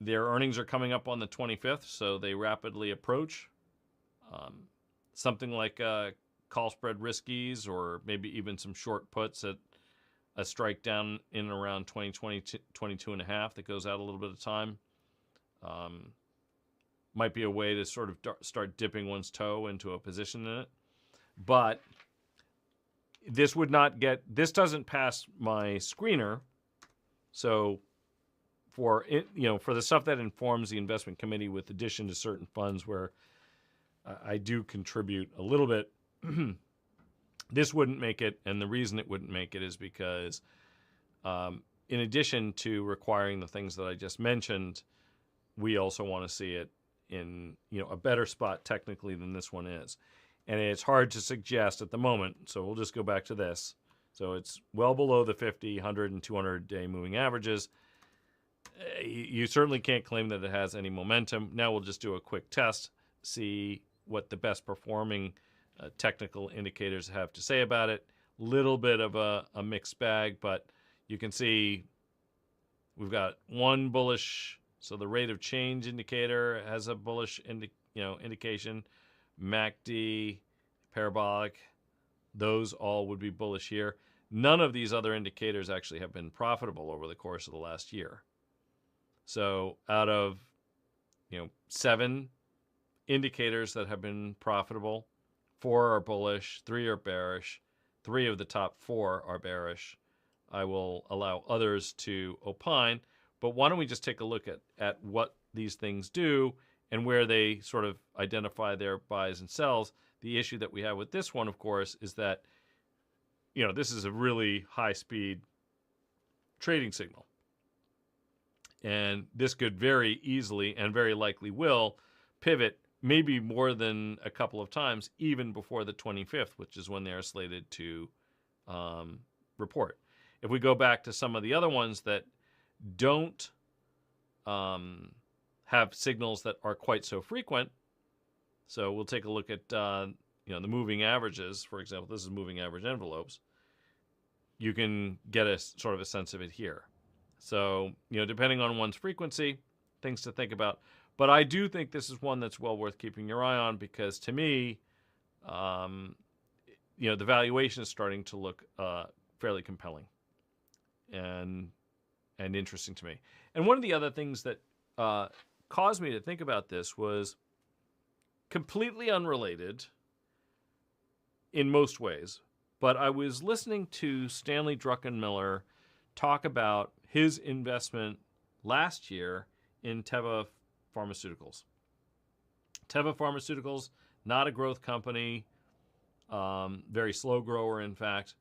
Their earnings are coming up on the 25th, so they rapidly approach. Something like call spread riskies, or maybe even some short puts at a strike down in and around 22 and a half that goes out a little bit of time. Might be a way to sort of start dipping one's toe into a position in it. But this doesn't pass my screener. So for the stuff that informs the investment committee, with addition to certain funds where I do contribute a little bit, this wouldn't make it. And the reason it wouldn't make it is because in addition to requiring the things that I just mentioned, we also want to see it in a better spot technically than this one is. And it's hard to suggest at the moment, so we'll just go back to this. So it's well below the 50, 100, and 200-day moving averages. You certainly can't claim that it has any momentum. Now we'll just do a quick test, see what the best performing technical indicators have to say about it. Little bit of a mixed bag, but you can see we've got one bullish. So the rate of change indicator has a bullish indication. MACD, parabolic, those all would be bullish here. None of these other indicators actually have been profitable over the course of the last year. So out of 7 indicators that have been profitable, 4 are bullish, 3 are bearish, 3 of the top 4 are bearish. I will allow others to opine, but why don't we just take a look at what these things do and where they sort of identify their buys and sells. The issue that we have with this one, of course, is that this is a really high-speed trading signal. And this could very easily, and very likely will, pivot maybe more than a couple of times, even before the 25th, which is when they are slated to report. If we go back to some of the other ones that don't have signals that are quite so frequent, so we'll take a look at the moving averages. For example, this is moving average envelopes. You can get a sort of a sense of it here. So depending on one's frequency, things to think about. But I do think this is one that's well worth keeping your eye on because to me, um, the valuation is starting to look fairly compelling and interesting to me. And one of the other things that caused me to think about this was completely unrelated in most ways, but I was listening to Stanley Druckenmiller talk about his investment last year in Teva Pharmaceuticals. Teva Pharmaceuticals, not a growth company, very slow grower, in fact.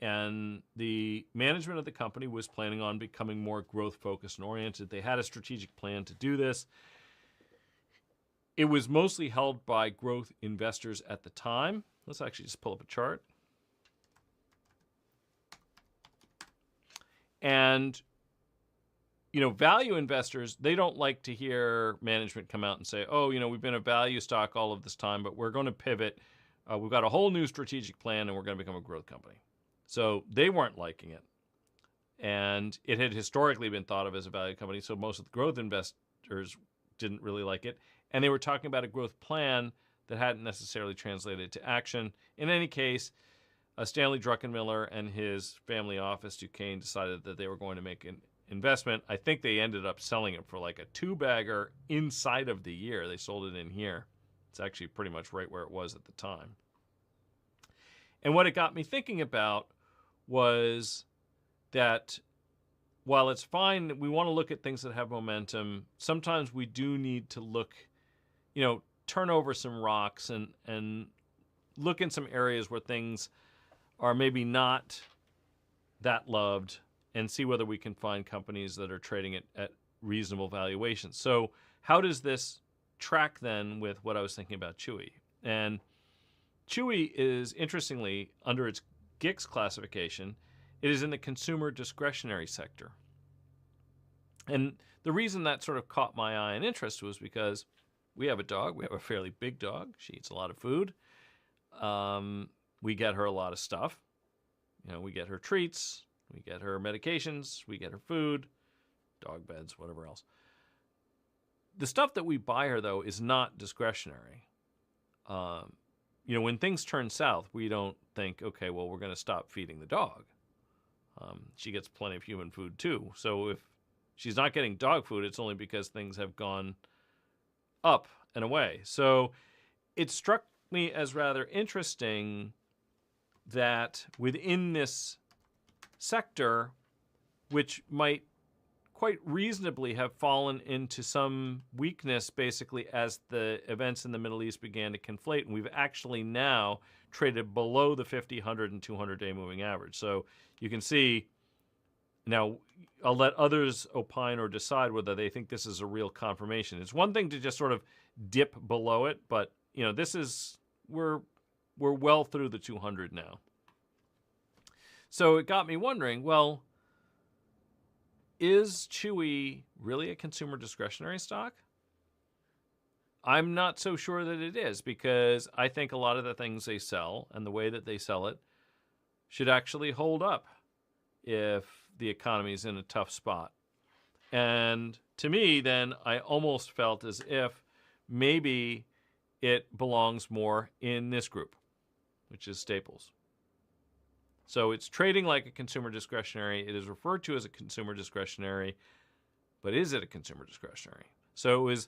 And the management of the company was planning on becoming more growth-focused and oriented. They had a strategic plan to do this. It was mostly held by growth investors at the time. Let's actually just pull up a chart. And, value investors, they don't like to hear management come out and say, oh, we've been a value stock all of this time, but we're going to pivot. We've got a whole new strategic plan, and we're going to become a growth company. So they weren't liking it. And it had historically been thought of as a value company, so most of the growth investors didn't really like it. And they were talking about a growth plan that hadn't necessarily translated to action. In any case, Stanley Druckenmiller and his family office, Duquesne, decided that they were going to make an investment. I think they ended up selling it for like a 2-bagger inside of the year. They sold it in here. It's actually pretty much right where it was at the time. And what it got me thinking about was that while it's fine that we want to look at things that have momentum, sometimes we do need to look, turn over some rocks and look in some areas where things are maybe not that loved and see whether we can find companies that are trading at reasonable valuations. So how does this track then with what I was thinking about Chewy? And Chewy is, interestingly, under its GICS classification, it is in the consumer discretionary sector. And the reason that sort of caught my eye and interest was because we have a dog. We have a fairly big dog. She eats a lot of food. We get her a lot of stuff. We get her treats. We get her medications. We get her food, dog beds, whatever else. The stuff that we buy her, though, is not discretionary. When things turn south, we don't think, okay, well, we're going to stop feeding the dog. She gets plenty of human food, too. So if she's not getting dog food, it's only because things have gone up and away. So it struck me as rather interesting that within this sector, which might quite reasonably have fallen into some weakness basically as the events in the Middle East began to conflate, and we've actually now traded below the 50, 100, and 200-day moving average. So you can see, now I'll let others opine or decide whether they think this is a real confirmation. It's one thing to just sort of dip below it, but this is, we're well through the 200 now. So it got me wondering, well, is Chewy really a consumer discretionary stock? I'm not so sure that it is, because I think a lot of the things they sell and the way that they sell it should actually hold up if the economy is in a tough spot. And to me, then, I almost felt as if maybe it belongs more in this group, which is staples. So it's trading like a consumer discretionary. It is referred to as a consumer discretionary, but is it a consumer discretionary? So it was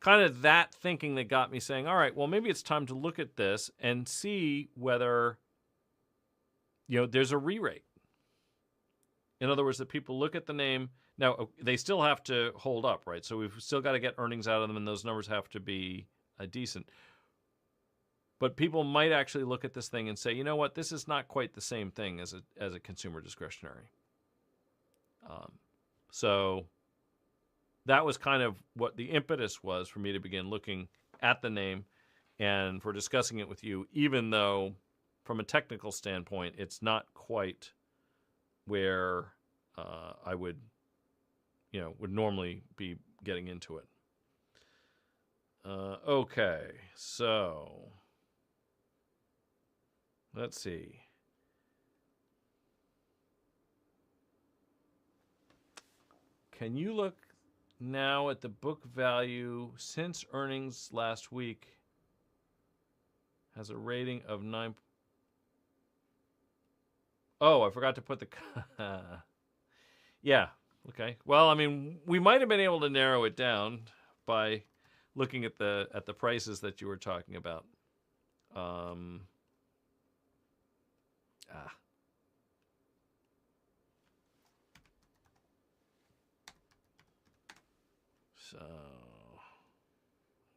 kind of that thinking that got me saying, all right, well, maybe it's time to look at this and see whether, there's a re-rate. In other words, that people look at the name. Now, they still have to hold up, right? So we've still got to get earnings out of them, and those numbers have to be decent. But people might actually look at this thing and say, you know what, this is not quite the same thing as a consumer discretionary. So that was kind of what the impetus was for me to begin looking at the name and for discussing it with you, even though from a technical standpoint, it's not quite where I would normally be getting into it. Okay, so let's see. Can you look now at the book value since earnings last week has a rating of 9. Oh, I forgot to put the. Yeah. Okay. Well, I mean, we might have been able to narrow it down by looking at the prices that you were talking about. Um, ah. So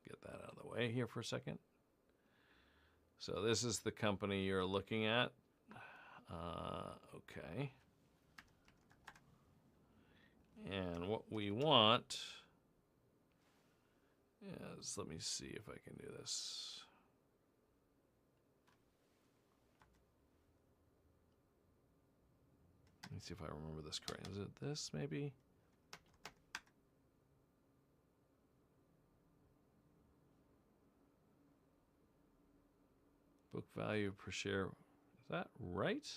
get that out of the way here for a second. So this is the company you're looking at. Okay. And what we want is, let me see if I can do this. Let me see if I remember this correct. Is it this maybe? Book value per share. Is that right?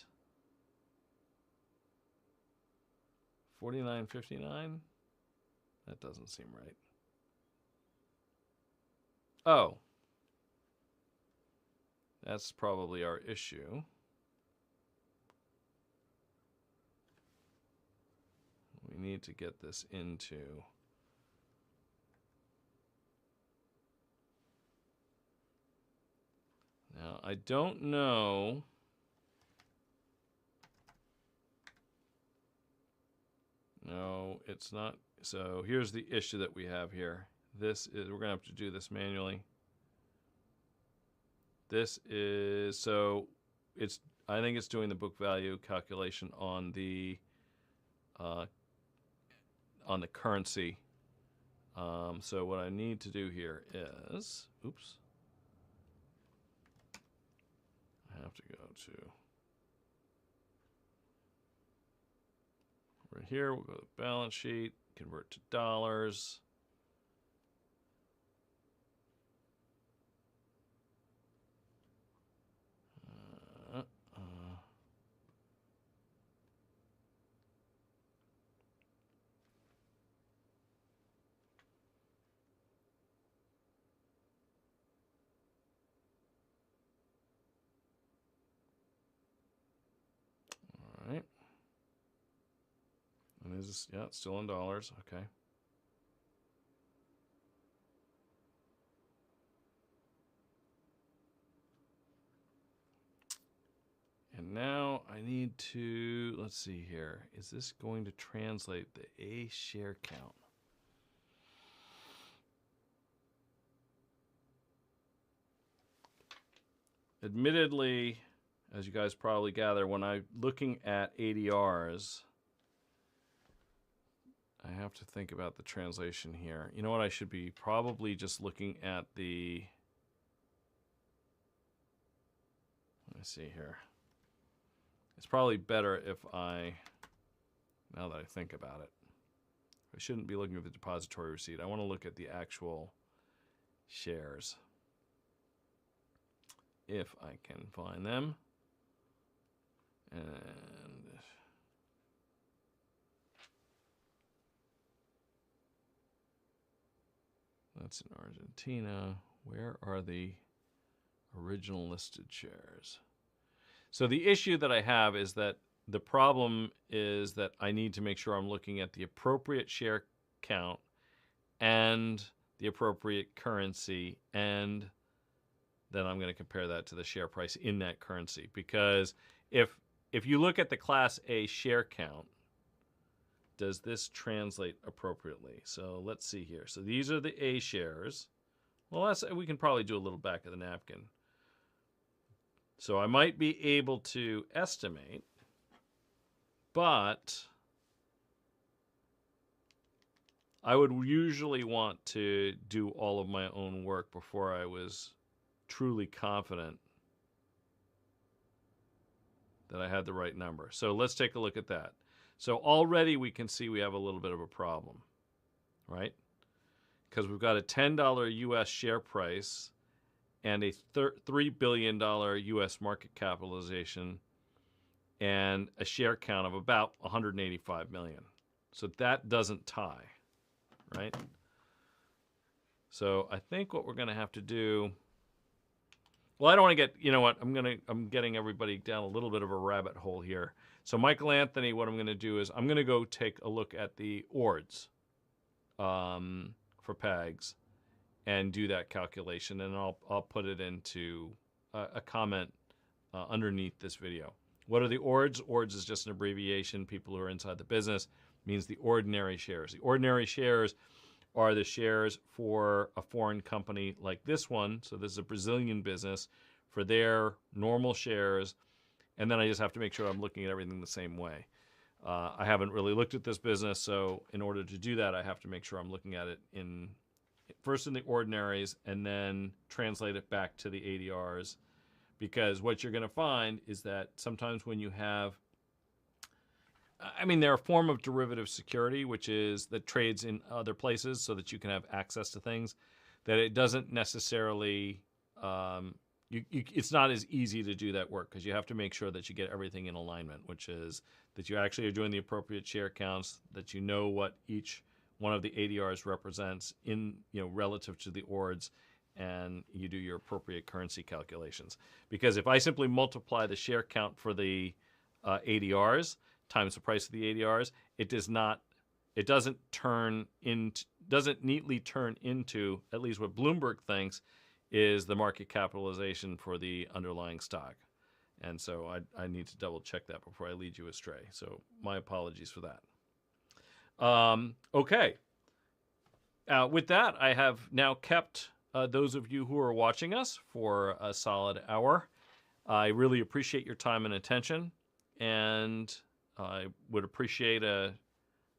$49.59? That doesn't seem right. Oh. That's probably our issue. We need to get this into. Now, I don't know. No, it's not. So here's the issue that we have here. This is, we're going to have to do this manually. This is, so it's, I think it's doing the book value calculation on the currency. So what I need to do here is, oops. I have to go to, right here, we'll go to the balance sheet, convert to dollars. All right. And is this, yeah, it's still in dollars. Okay. And now I need to, let's see here. Is this going to translate the A share count? Admittedly, as you guys probably gather, when I'm looking at ADRs, I have to think about the translation here. You know what? I should be probably just looking at the, let me see here. It's probably better if I, now that I think about it, I shouldn't be looking at the depository receipt. I want to look at the actual shares, if I can find them. And that's in Argentina. Where are the original listed shares? So the issue that I have is that the problem is that I need to make sure I'm looking at the appropriate share count and the appropriate currency, and then I'm going to compare that to the share price in that currency. Because if you look at the Class A share count, does this translate appropriately? So let's see here. So these are the A shares. Well, we can probably do a little back of the napkin. So I might be able to estimate, but I would usually want to do all of my own work before I was truly confident that I had the right number. So let's take a look at that. So already we can see we have a little bit of a problem, right? Because we've got a $10 US share price and a $3 billion US market capitalization and a share count of about 185 million. So that doesn't tie. right? So I think what we're going to have to do, well, I don't want to get, you know what, I'm getting everybody down a little bit of a rabbit hole here. So Michael Anthony, what I'm going to do is I'm going to go take a look at the ORDs for PAGs and do that calculation, and I'll put it into a comment underneath this video. What are the ORDs? ORDs is just an abbreviation. People who are inside the business means the ordinary shares. The ordinary shares are the shares for a foreign company like this one. So this is a Brazilian business for their normal shares. And then I just have to make sure I'm looking at everything the same way. I haven't really looked at this business, so in order to do that, I have to make sure I'm looking at it first in the ordinaries and then translate it back to the ADRs. Because what you're going to find is that sometimes when you have, they're a form of derivative security, which is that trades in other places so that you can have access to things, that it doesn't necessarily, it's not as easy to do that work, because you have to make sure that you get everything in alignment, which is that you actually are doing the appropriate share counts, that you know what each one of the ADRs represents relative to the ORDs, and you do your appropriate currency calculations. Because if I simply multiply the share count for the ADRs times the price of the ADRs, it doesn't neatly turn into, at least what Bloomberg thinks, is the market capitalization for the underlying stock. And so I need to double check that before I lead you astray. So my apologies for that. Okay. With that, I have now kept those of you who are watching us for a solid hour. I really appreciate your time and attention, and I would appreciate a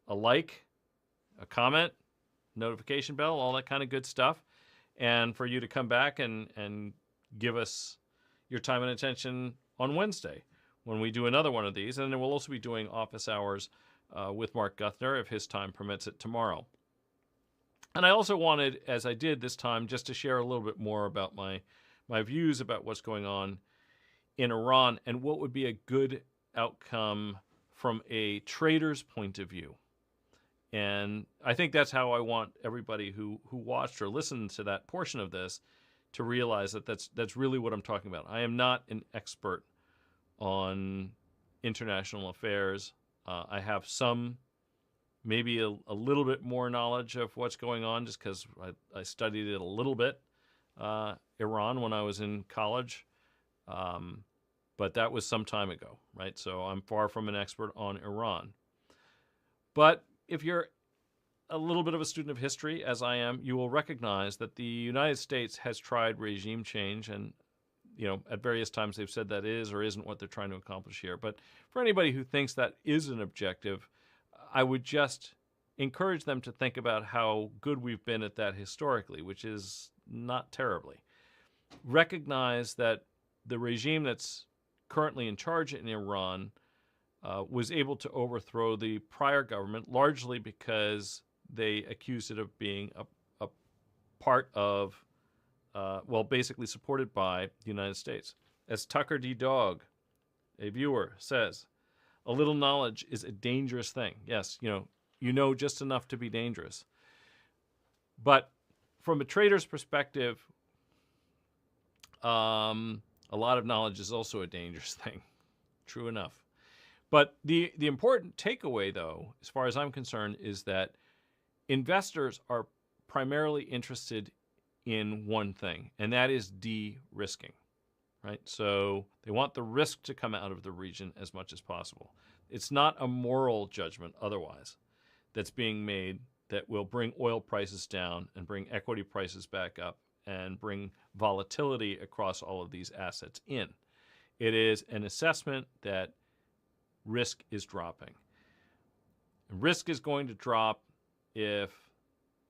like, a comment, notification bell, all that kind of good stuff, and for you to come back and give us your time and attention on Wednesday when we do another one of these. And then we'll also be doing office hours with Mark Guthner, if his time permits it, tomorrow. And I also wanted, as I did this time, just to share a little bit more about my views about what's going on in Iran and what would be a good outcome from a trader's point of view. And I think that's how I want everybody who watched or listened to that portion of this to realize that that's really what I'm talking about. I am not an expert on international affairs. I have maybe a little bit more knowledge of what's going on just because I studied it a little bit, Iran, when I was in college. But that was some time ago, right? So I'm far from an expert on Iran. But if you're a little bit of a student of history, as I am, you will recognize that the United States has tried regime change, and at various times they've said that is or isn't what they're trying to accomplish here. But for anybody who thinks that is an objective, I would just encourage them to think about how good we've been at that historically, which is not terribly. Recognize that the regime that's currently in charge in Iran was able to overthrow the prior government largely because they accused it of being a part of, basically supported by the United States. As Tucker D. Dog, a viewer, says, a little knowledge is a dangerous thing. Yes, you know just enough to be dangerous. But from a trader's perspective, a lot of knowledge is also a dangerous thing. True enough. But the important takeaway, though, as far as I'm concerned, is that investors are primarily interested in one thing, and that is de-risking, right? So they want the risk to come out of the region as much as possible. It's not a moral judgment otherwise that's being made that will bring oil prices down and bring equity prices back up and bring volatility across all of these assets in. It is an assessment that risk is dropping. Risk is going to drop if,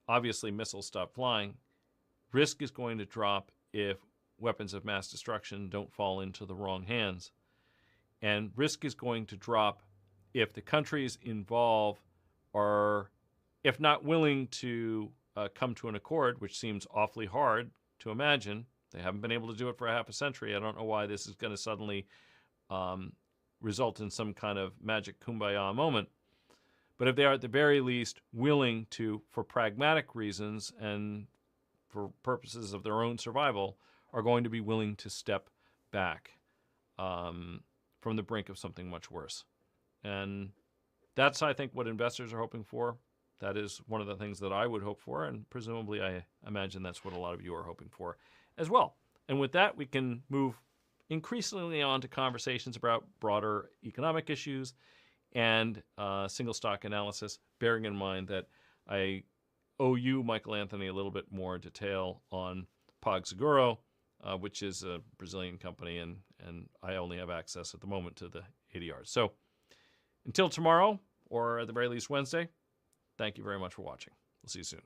obviously, missiles stop flying. Risk is going to drop if weapons of mass destruction don't fall into the wrong hands. And risk is going to drop if the countries involved are, if not willing to come to an accord, which seems awfully hard to imagine. They haven't been able to do it for half a century. I don't know why this is going to suddenly result in some kind of magic kumbaya moment. but if they are at the very least willing to, for pragmatic reasons and for purposes of their own survival, are going to be willing to step back from the brink of something much worse. And that's, I think, what investors are hoping for. That is one of the things that I would hope for, and presumably I imagine that's what a lot of you are hoping for as well. And with that, we can move increasingly on to conversations about broader economic issues and single stock analysis, bearing in mind that I owe you, Michael Anthony, a little bit more detail on PagSeguro, which is a Brazilian company, and I only have access at the moment to the ADRs. So until tomorrow, or at the very least Wednesday, thank you very much for watching. We'll see you soon.